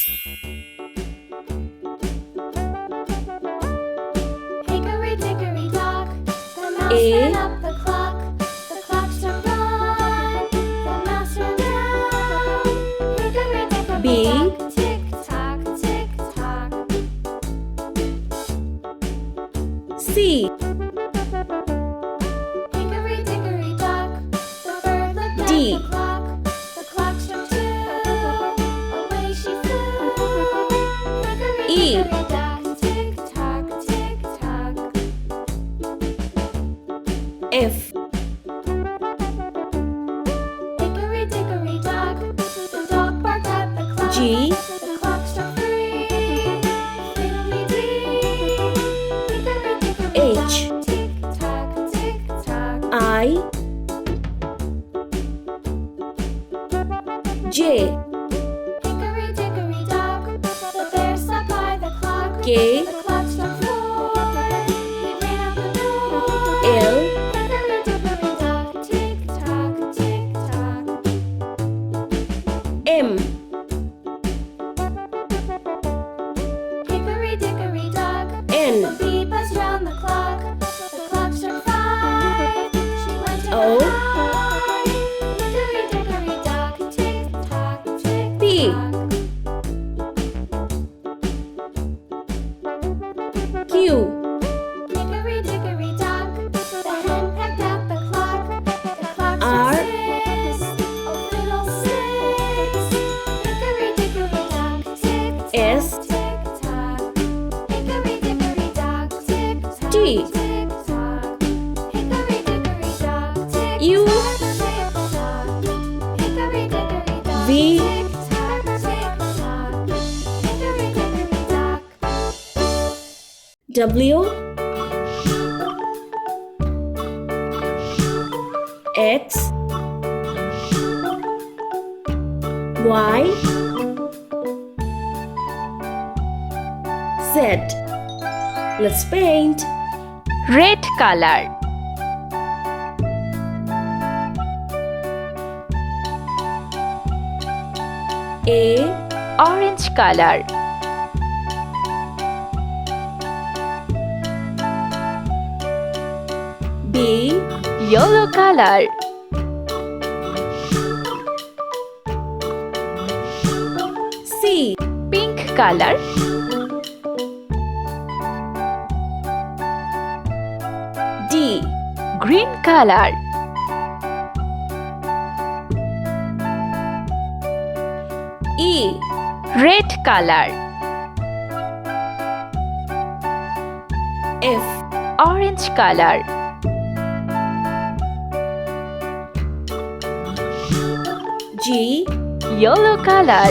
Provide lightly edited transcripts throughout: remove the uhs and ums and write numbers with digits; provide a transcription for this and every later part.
Hickory dickory dock, the mouse ran up the clock. The clock struck 1, the mouse ran down. Hickory dickory B. dock, tick tock, tick tock. C. Hickory dickory dock, the bird looked at D. the clock. The clock struck 2, away she flew. Hickory E. dickory dock, tick tock, tick tock. F. Hickory dickory dock, the dog barked at the clock. G. The clock struck 3, fiddly-dee. Hickory dickory H. dock, tick tock, tick tock. I. J. Hickory dickory dock, the bear sat by the clock. K. The clock struck 4, he ran out the door. L. Hickory dickory dock, tick tock, tick tock. M. Hickory dickory dock, N. the bee buzzed round the clock. The clock struck 5, she went to O. hide. Hickory dickory dock, tick tock, tick P. tock. Q. Hickory dickory dock, the hen pecked at the clock. The clock R. struck 6, oh fiddle-sticks. Hickory dickory dock, tick tock, S. tick tock. Hickory dickory dock, tick tock, T. tick tock. Hickory dickory dock, tick U. tock, tick tock. Hickory dickory dock, V. tick tock, tick tock. Hickory dickory dock. W. X. Y. Z. Let's paint. Red color. A. Orange color. B. Yellow color. C. Pink color. D. Green color. E. Red color. F. Orange color. G. Yellow color.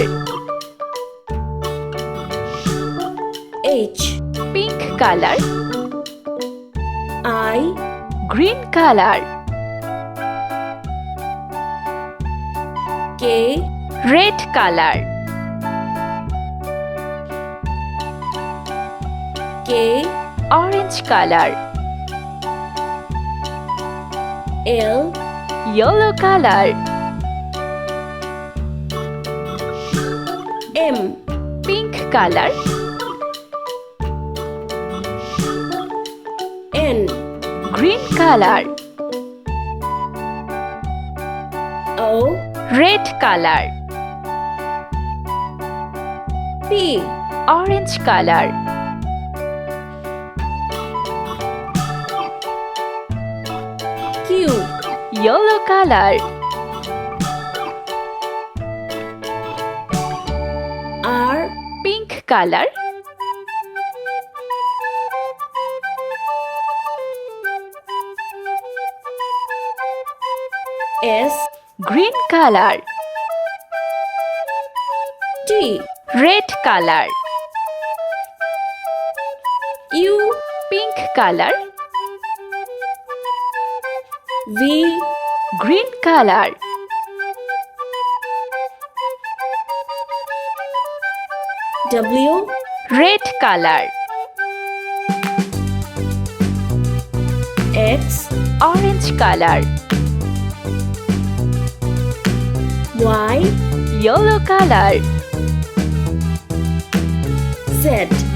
H. Pink color. I. Green color. K. Red color. K. Orange color. L. Yellow color. M. Pink color. N. Green color. O. Red color. P. Orange color. Q. Yellow color. R. Pink color. S. Green color. T. Red color. U. Pink color. V. Green color. W. Red color. X. Orange color. Y. Yellow color. Z.